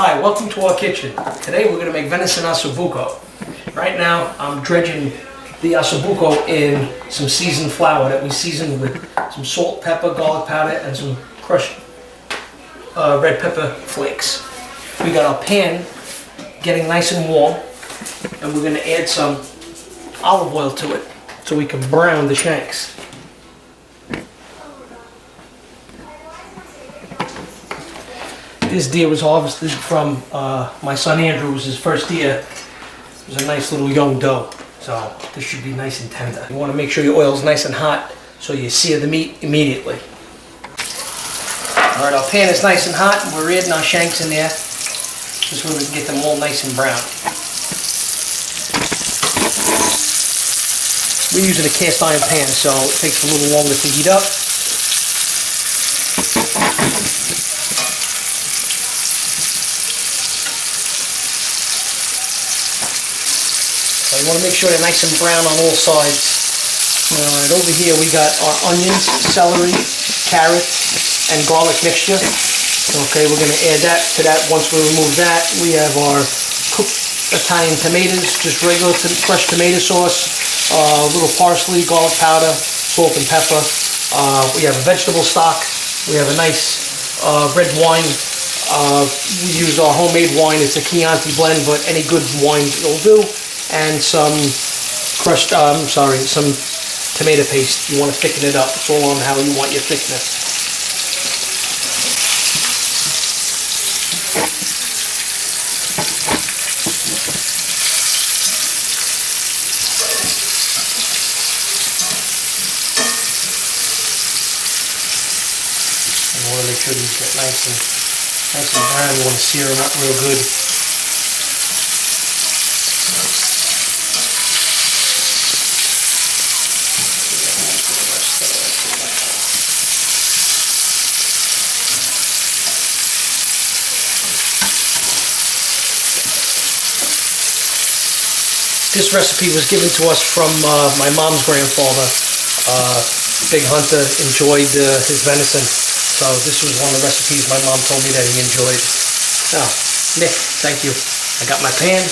Hi, welcome to our kitchen. Today we're going to make venison osso buco. Right now I'm dredging the osso buco in some seasoned flour that we seasoned with some salt, pepper, garlic powder, and some crushed red pepper flakes. We got our pan getting nice and warm, and we're going to add some olive oil to it so we can brown the shanks. This deer was harvested from my son Andrew. It was his first deer. It was a nice little young doe, so this should be nice and tender. You want to make sure your oil is nice and hot so you sear the meat immediately. Alright, our pan is nice and hot and we're adding our shanks in there just so we can get them all nice and brown. We're using a cast iron pan, so it takes a little longer to heat up. So you want to make sure they're nice and brown on all sides. Alright, over here we got our onions, celery, carrots, and garlic mixture. Okay, we're going to add that to that. Once we remove that, we have our cooked Italian tomatoes, just regular fresh tomato sauce, a little parsley, garlic powder, salt and pepper. We have a vegetable stock. We have a nice red wine. We use our homemade wine. It's a Chianti blend, but any good wine will do. And some crushed, some tomato paste. You want to thicken it up. It's all on how you want your thickness. You want to make sure these get nice and brown. You want to sear them up real good. This recipe was given to us from my mom's grandfather. Big hunter, enjoyed his venison. So this was one of the recipes my mom told me that he enjoyed. Now, Nick, thank you. I got my pan.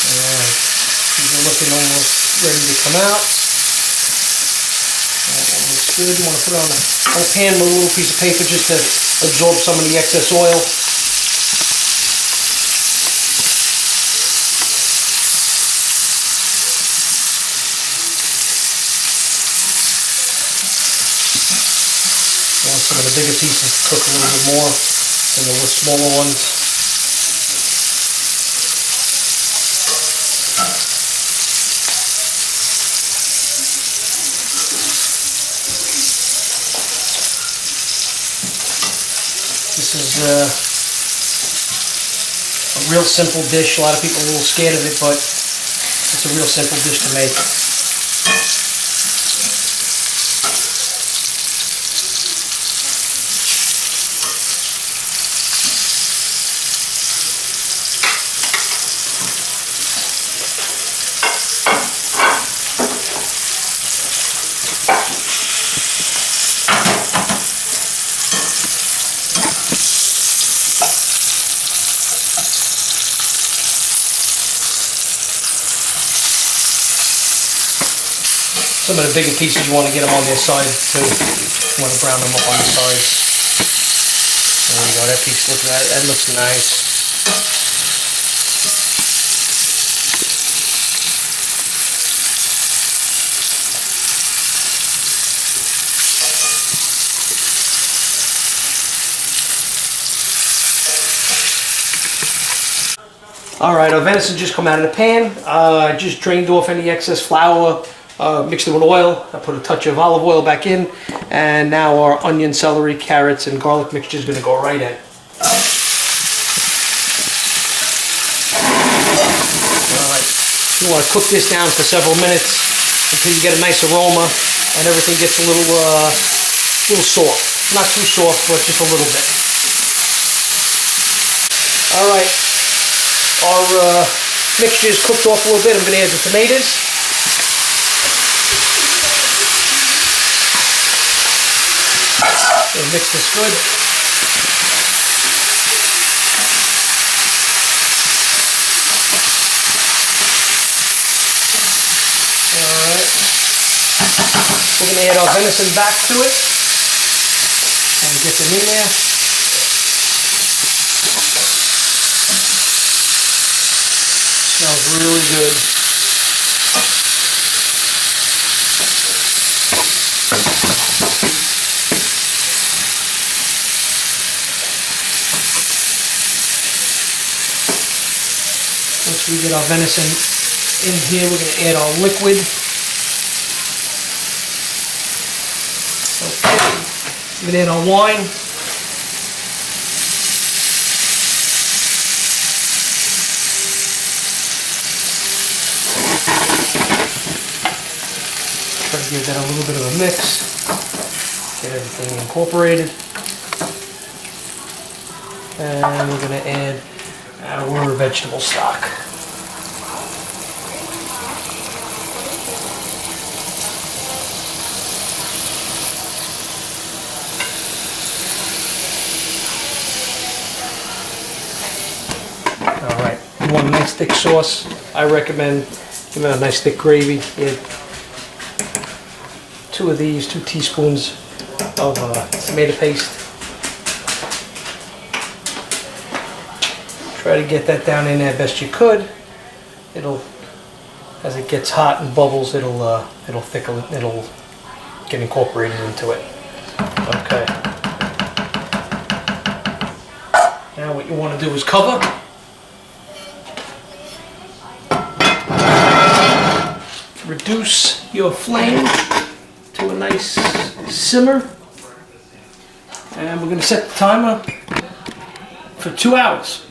Alright, these are looking almost ready to come out. That one looks good. You want to put it on a pan with a little piece of paper just to absorb some of the excess oil. You want some of the bigger pieces to cook a little bit more than the smaller ones. This is a real simple dish. A lot of people are a little scared of it, but it's a real simple dish to make. Some of the bigger pieces you want to get them on their side too. You want to brown them up on the sides. There you go. That piece looks that looks nice. All right, our venison just come out of the pan. I just drained off any excess flour. Mixed it with oil. I put a touch of olive oil back in, and now our onion, celery, carrots, and garlic mixture is going to go right in. Alright, you want to cook this down for several minutes until you get a nice aroma and everything gets a little soft. Not too soft, but just a little bit. Alright, our mixture is cooked off a little bit. I'm going to add the tomatoes. So mix this good. Alright. We're going to add our venison back to it and get them in there. Smells really good. Once we get our venison in here, we're going to add our liquid. Okay. We're going to add our wine. Try to give that a little bit of a mix. Get everything incorporated. And we're going to add our vegetable stock. Alright, you want a nice thick sauce, I recommend give it a nice thick gravy. Add 2 teaspoons of tomato paste. Try to get that down in there best you could. It'll, as it gets hot and bubbles, it'll thicken, it'll get incorporated into it. Okay. Now what you want to do is cover. Reduce your flame to a nice simmer. And we're going to set the timer for 2 hours.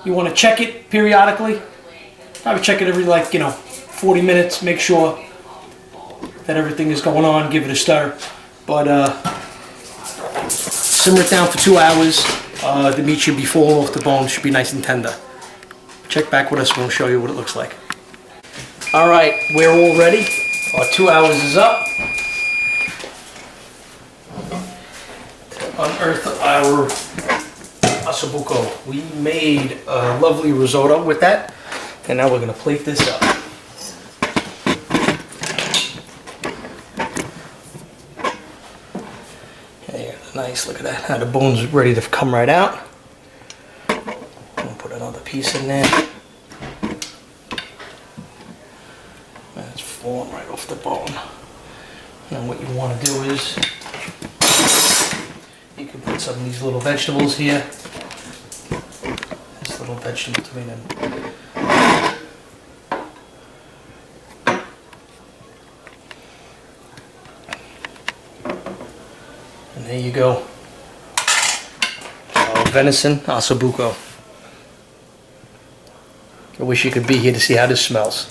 You want to check it periodically. Probably check it every 40 minutes. Make sure that everything is going on. Give it a stir. But simmer it down for 2 hours. The meat should be falling off the bone. Should be nice and tender. Check back with us and we'll show you what it looks like. Alright, we're all ready. Our 2 hours is up. To unearth our Osso Buco. We made a lovely risotto with that. And now we're going to plate this up. Okay, nice, look at that. Now the bone's ready to come right out. We'll put another piece in there. That's falling right off the bone. And what you want to do is you can put some of these little vegetables here. This little vegetable tomato. And there you go. Our venison Osso Buco. I wish you could be here to see how this smells.